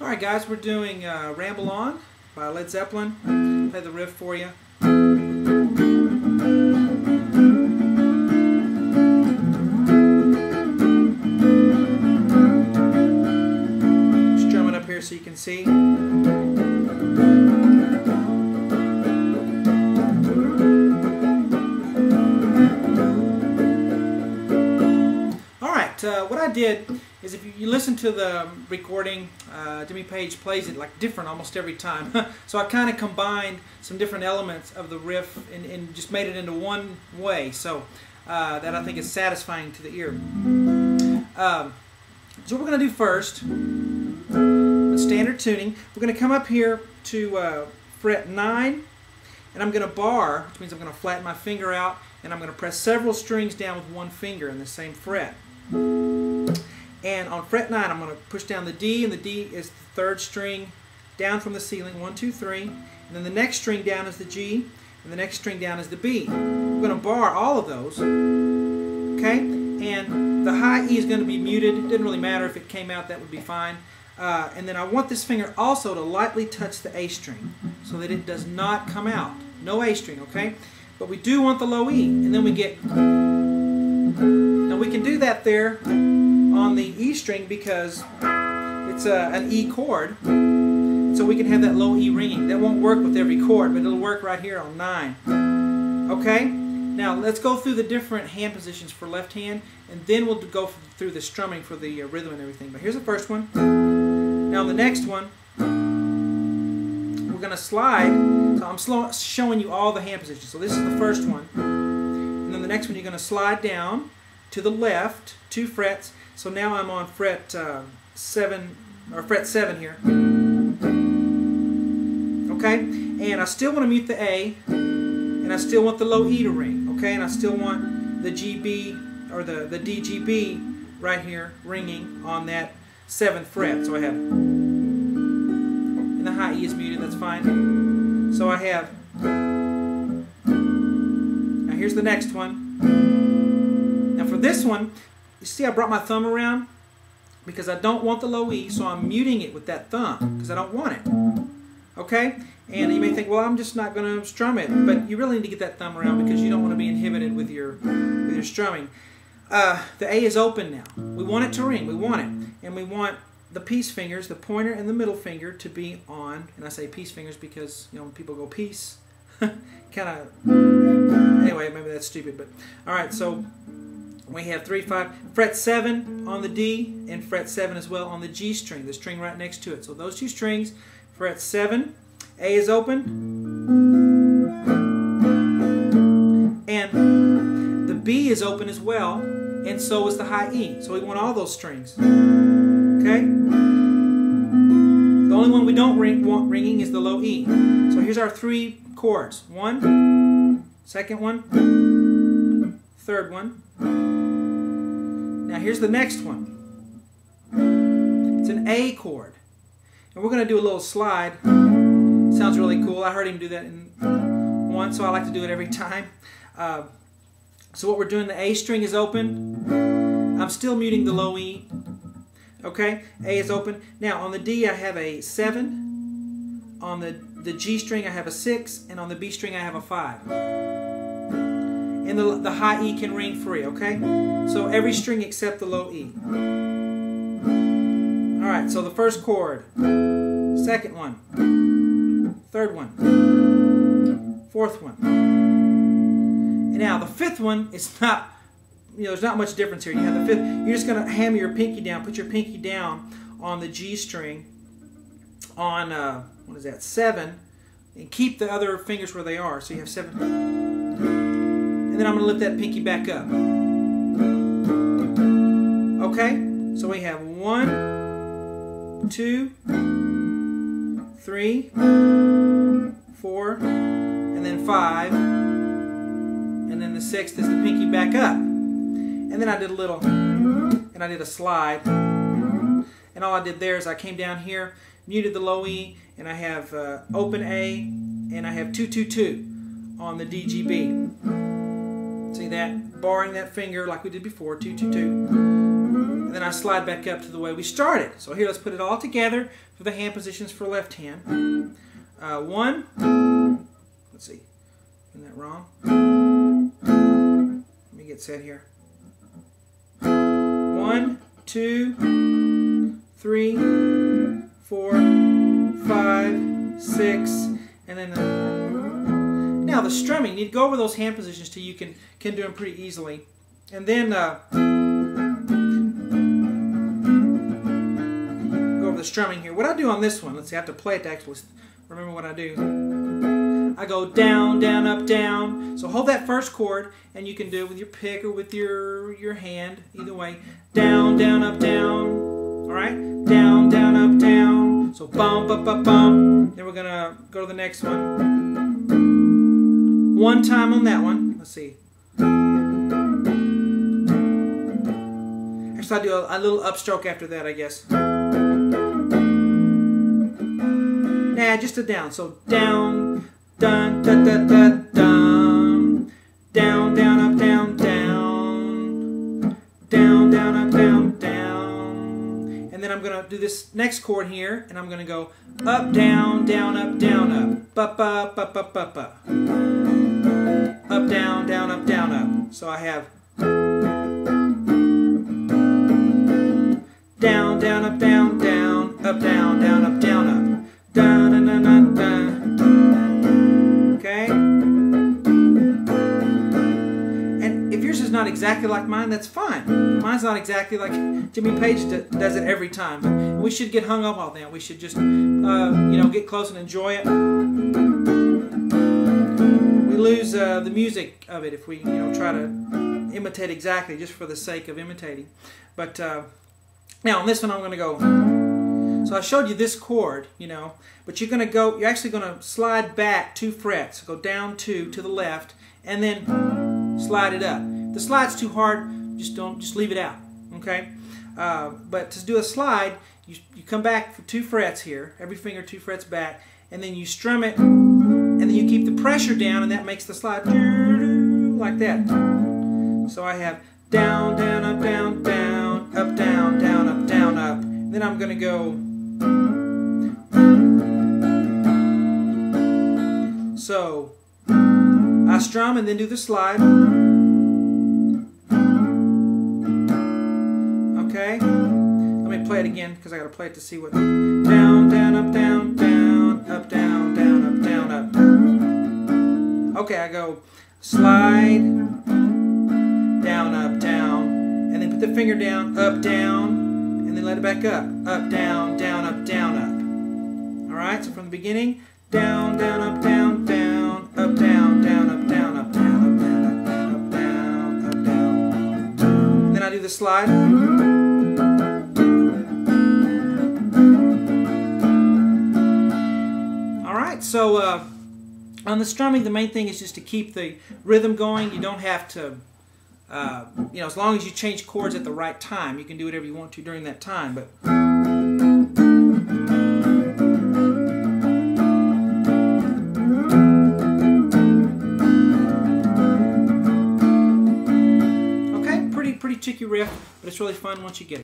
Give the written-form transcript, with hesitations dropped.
Alright guys, we're doing Ramble On by Led Zeppelin. Play the riff for you. Strum it up here so you can see. Alright, what I did is if you listen to the recording, Jimmy Page plays it like different almost every time. So I kind of combined some different elements of the riff and just made it into one way, so that I think is satisfying to the ear. So what we're going to do first, standard tuning, we're going to come up here to fret 9, and I'm going to bar, which means I'm going to flatten my finger out, and I'm going to press several strings down with one finger in the same fret. And on fret 9, I'm going to push down the D, and the D is the third string down from the ceiling, 1, 2, 3. And then the next string down is the G, and the next string down is the B. I'm going to bar all of those, okay? And the high E is going to be muted. It didn't really matter if it came out, that would be fine. And then I want this finger also to lightly touch the A string so that it does not come out. No A string, okay? But we do want the low E, and then we get... Now we can do that there on the E string because it's an E chord, so we can have that low E ringing. That won't work with every chord, but it'll work right here on 9. Okay? Now let's go through the different hand positions for left hand, and then we'll go through the strumming for the rhythm and everything. But here's the first one. Now the next one, we're going to slide. So I'm showing you all the hand positions. So this is the first one. And then the next one you're going to slide down to the left 2 frets. So now I'm on fret 7 here. Okay? And I still want to mute the A, and I still want the low E to ring. Okay? And I still want the GB or the DGB right here ringing on that 7th fret. So I have, and the high E is muted, that's fine. So I have, now here's the next one. Now for this one, you see I brought my thumb around because I don't want the low E, so I'm muting it with that thumb because I don't want it. Okay? And you may think, well, I'm just not going to strum it, but you really need to get that thumb around because you don't want to be inhibited with your strumming. The A is open now. We want it to ring. We want it. And we want the peace fingers, the pointer and the middle finger, to be on. And I say peace fingers because, you know, when people go peace, kind of, anyway, maybe that's stupid, but all right, so we have 3, 5, fret 7 on the D and fret 7 as well on the G string, the string right next to it. So those 2 strings, fret 7, A is open, and the B is open as well, and so is the high E. So we want all those strings. Okay? The only one we don't want ringing is the low E. So here's our 3 chords. 1, second one, third one. Now here's the next one. It's an A chord. And we're going to do a little slide. Sounds really cool. I heard him do that in one, so I like to do it every time. So what we're doing, the A string is open. I'm still muting the low E. Okay? A is open. Now on the D I have a 7. On the G string I have a 6. And on the B string I have a 5. And the high E can ring free, okay? So every string except the low E. Alright, so the first chord, second one, third one, fourth one. And now the fifth one is not, you know, there's not much difference here. You have the fifth, you're just going to hammer your pinky down, put your pinky down on the G string on, what is that, 7, and keep the other fingers where they are. So you have 7. And then I'm going to lift that pinky back up. Okay? So we have 1, 2, 3, 4, and then 5. And then the 6th is the pinky back up. And then I did a little, and I did a slide. And all I did there is I came down here, muted the low E, and I have open A, and I have 2, 2, 2 on the DGB. See that? Barring that finger like we did before, 2, 2, 2. and then I slide back up to the way we started. So here, let's put it all together for the hand positions for left hand. 1, let's see, isn't that wrong? Let me get set here. 1, 2, 3, 4, 5, 6, and then now the strumming. You need to go over those hand positions till you can do them pretty easily, and then go over the strumming here. What I do on this one, let's see, I have to play it to actually remember what I do. I go down, down, up, down. So hold that first chord, and you can do it with your pick or with your hand, either way. Down, down, up, down. All right? Down, down, up, down. So bump, up, up, bump. Then we're going to go to the next one. One time on that one. Let's see. Actually, I'll do a little upstroke after that, I guess. Nah, just a down. So down, dun, da, da, da, dun. Down, down, up, down, down. Down, down, up, down, down. And then I'm going to do this next chord here, and I'm going to go up, down, down, up, down, up. Up, up, up, up, up, up. Up, down, down, up, down, up. So I have down, down, up, down, down. Up, down, down, up, down, up. Dun, dun, dun, dun, dun. Okay? And if yours is not exactly like mine, that's fine. Mine's not exactly like Jimmy Page does it every time. But we should get hung up on that. We should just, you know, get close and enjoy it. We lose the music of it if we, you know, try to imitate exactly just for the sake of imitating. But now on this one, I'm going to go. So I showed you this chord, you know, but you're actually going to slide back 2 frets, go down 2 to the left, and then slide it up. If the slide's too hard, just leave it out, okay? But to do a slide, you come back for 2 frets here, every finger 2 frets back, and then you strum it, and then you keep the pressure down, and that makes the slide like that. So I have down, down, up, down, down, up, down, down, up, down, up. Then I'm going to go. So I strum and then do the slide. Okay? Let me play it again because I got to play it to see what. Down, down, up, down, down, up, down, down, up, down, up. Okay, I go slide, down, up, down, and then put the finger down, up, down, and then let it back up, down, down, up, down, up. All right, so from the beginning, down, down, up, down, down, up, down, down, up, down, up, down, up, down, up, down, up, down, up, down. And then I do the slide. All right, so on the strumming, the main thing is just to keep the rhythm going. You don't have to, you know, as long as you change chords at the right time, you can do whatever you want to during that time. But okay, pretty tricky riff, but it's really fun once you get it.